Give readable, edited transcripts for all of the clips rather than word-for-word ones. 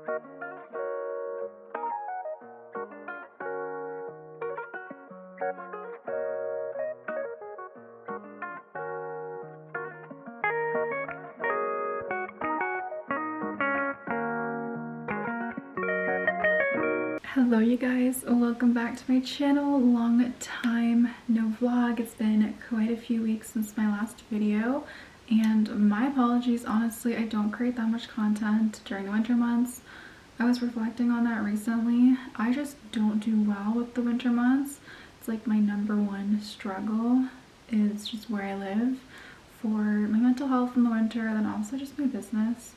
Hello you guys, welcome back to my channel. Long time no vlog. It's been quite a few weeks since my last video, and my apologies. Honestly, I don't create that much content during the winter months. I was reflecting on that recently. I just don't do well with the winter months. It's like my #1 struggle is just where I live for my mental health in the winter, and then also just my business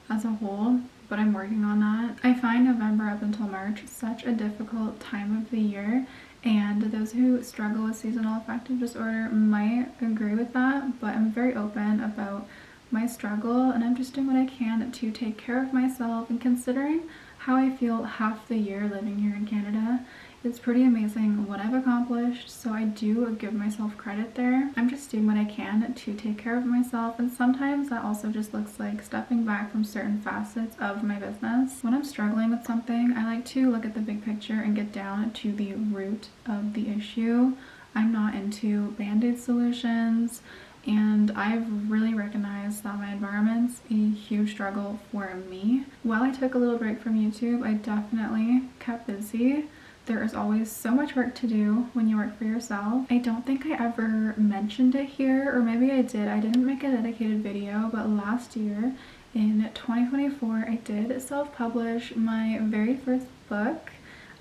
as a whole, but I'm working on that. I find November up until March such a difficult time of the year, and those who struggle with seasonal affective disorder might agree with that, but I'm very open about my struggle, and I'm just doing what I can to take care of myself. And considering how I feel half the year living here in Canada, it's pretty amazing what I've accomplished, so I do give myself credit there. I'm just doing what I can to take care of myself, and sometimes that also just looks like stepping back from certain facets of my business. When I'm struggling with something, I like to look at the big picture and get down to the root of the issue. I'm not into band-aid solutions, and I've really recognized that my environment's a huge struggle for me. While I took a little break from YouTube, I definitely kept busy. There is always so much work to do when you work for yourself. I don't think I ever mentioned it here, or maybe I did. I didn't make a dedicated video, but last year in 2024, I did self-publish my very first book.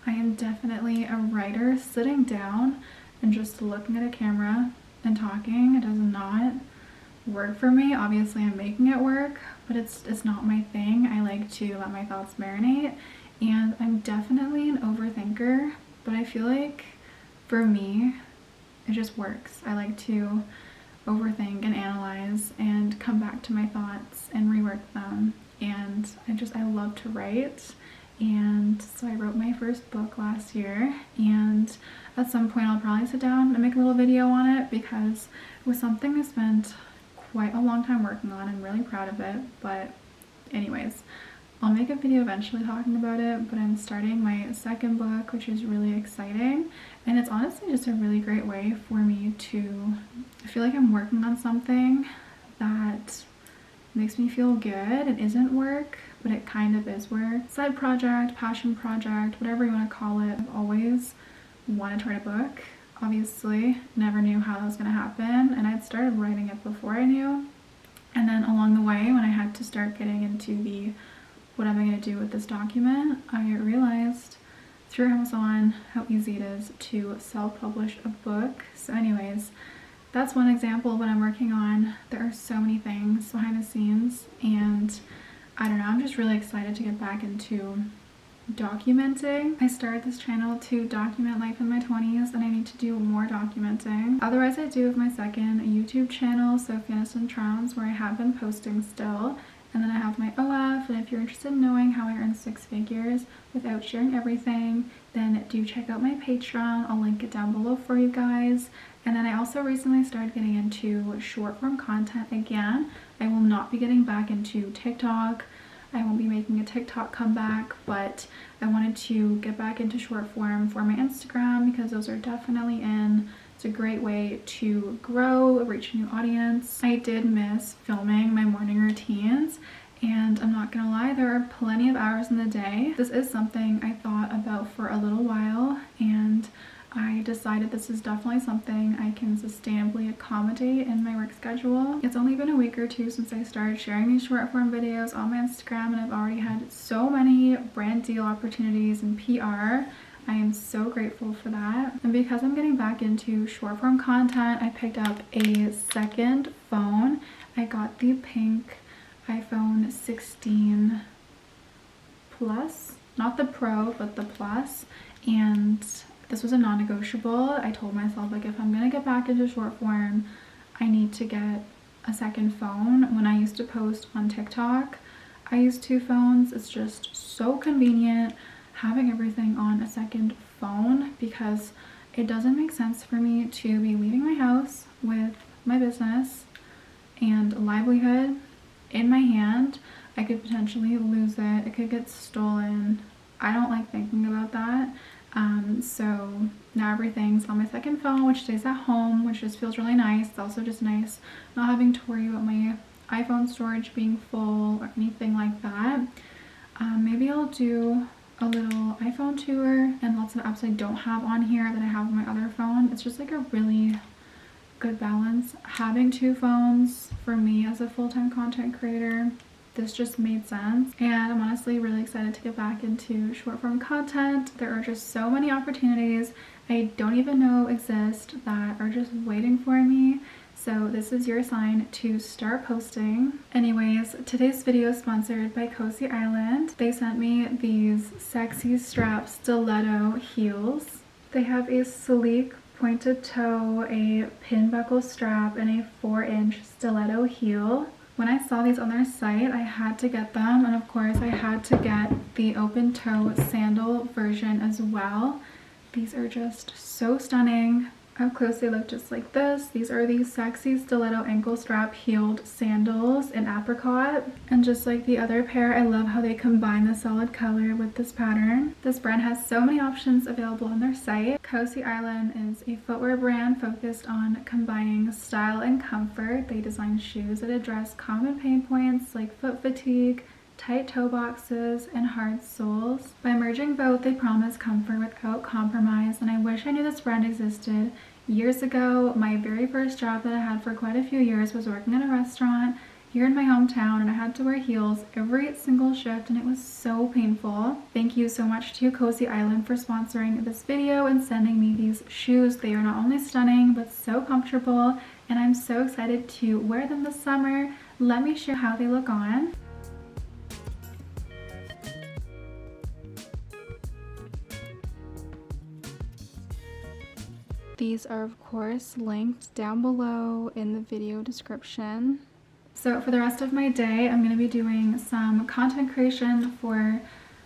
I am definitely a writer. Sitting down and just looking at a camera and talking, it does not work for me. Obviously, I'm making it work, but it's not my thing. I like to let my thoughts marinate. And I'm definitely an overthinker, but I feel like for me, it just works. I like to overthink and analyze and come back to my thoughts and rework them. And I love to write. And so I wrote my first book last year, and at some point I'll probably sit down and make a little video on it, because it was something I spent quite a long time working on. I'm really proud of it, but anyways, I'll make a video eventually talking about it. But I'm starting my second book, which is really exciting, and it's honestly just a really great way for me to feel like I'm working on something that makes me feel good. It isn't work, but it kind of is work. Side project, passion project, whatever you want to call it. I've always wanted to write a book. Obviously, never knew how that was going to happen, and I'd started writing it before I knew. And then along the way, when I had to start getting into the what am I going to do with this document, I realized through Amazon how easy it is to self-publish a book. So anyways, that's one example of what I'm working on. There are so many things behind the scenes, and I don't know, I'm just really excited to get back into documenting. I started this channel to document life in my 20s, and I need to do more documenting. Otherwise, I do have my second YouTube channel, Sophianis and Trowns, where I have been posting still. And then I have my OF, and if you're interested in knowing how I earn 6 figures without sharing everything, then do check out my Patreon. I'll link it down below for you guys. And then I also recently started getting into short form content again. I will not be getting back into TikTok. I won't be making a TikTok comeback, but I wanted to get back into short form for my Instagram, because those are definitely in. It's a great way to grow, reach a new audience. I did miss filming my morning routines, and I'm not gonna lie, there are plenty of hours in the day. This is something I thought about for a little while, and I decided this is definitely something I can sustainably accommodate in my work schedule. It's only been a week or two since I started sharing these short form videos on my Instagram, and I've already had so many brand deal opportunities and PR. I am so grateful for that. And because I'm getting back into short form content, I picked up a second phone. I got the pink iPhone 16 Plus, not the Pro, but the Plus. And this was a non-negotiable. I told myself, like, if I'm gonna get back into short form, I need to get a second phone. When I used to post on TikTok, I used 2 phones. It's just so convenient having everything on a second phone, because it doesn't make sense for me to be leaving my house with my business and livelihood in my hand I could potentially lose it. It could get stolen. I don't like thinking about that. So now everything's on my second phone, which stays at home, which just feels really nice. It's also just nice not having to worry about my iPhone storage being full or anything like that. Maybe I'll do a little iPhone tour and lots of apps I don't have on here that I have on my other phone. It's just like a really good balance. Having two phones for me as a full-time content creator, this just made sense, and I'm honestly really excited to get back into short form content. There are just so many opportunities I don't even know exist that are just waiting for me. So this is your sign to start posting. Anyways, today's video is sponsored by Cosy Island. They sent me these sexy strap stiletto heels. They have a sleek pointed toe, a pin buckle strap, and a 4-inch stiletto heel. When I saw these on their site, I had to get them, and of course I had to get the open toe sandal version as well. These are just so stunning. Up close they look just like this. These are the sexy stiletto ankle strap heeled sandals in apricot. And just like the other pair, I love how they combine the solid color with this pattern. This brand has so many options available on their site. Cosy Island is a footwear brand focused on combining style and comfort. They design shoes that address common pain points like foot fatigue, tight toe boxes, and hard soles. By merging both, they promise comfort without compromise, and I wish I knew this brand existed years ago. My very first job that I had for quite a few years was working in a restaurant here in my hometown, and I had to wear heels every single shift, and it was so painful. Thank you so much to Cosy Island for sponsoring this video and sending me these shoes. They are not only stunning, but so comfortable, and I'm so excited to wear them this summer. Let me share how they look on. These are of course linked down below in the video description. So for the rest of my day, I'm going to be doing some content creation for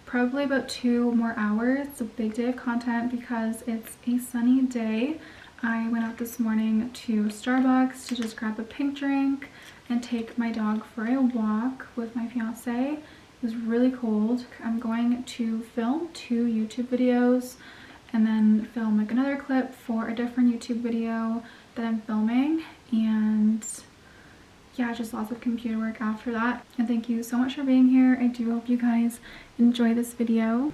probably about 2 more hours. It's a big day of content because it's a sunny day. I went out this morning to Starbucks to just grab a pink drink and take my dog for a walk with my fiance. It was really cold. I'm going to film 2 YouTube videos and then film like another clip for a different YouTube video that I'm filming, and yeah, just lots of computer work after that. And thank you so much for being here. I do hope you guys enjoy this video.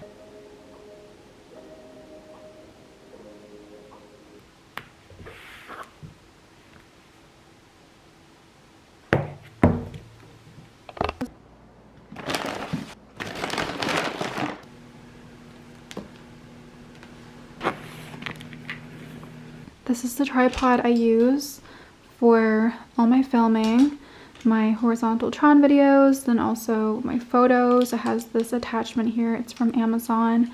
This is the tripod I use for all my filming, my horizontal Tron videos, then also my photos. It has this attachment here. It's from Amazon.ca.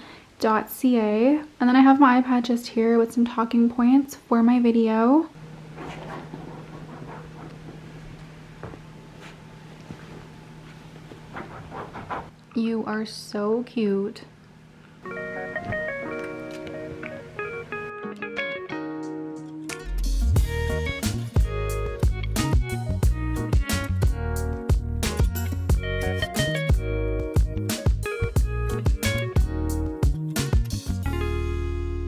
And then I have my iPad just here with some talking points for my video. You are so cute.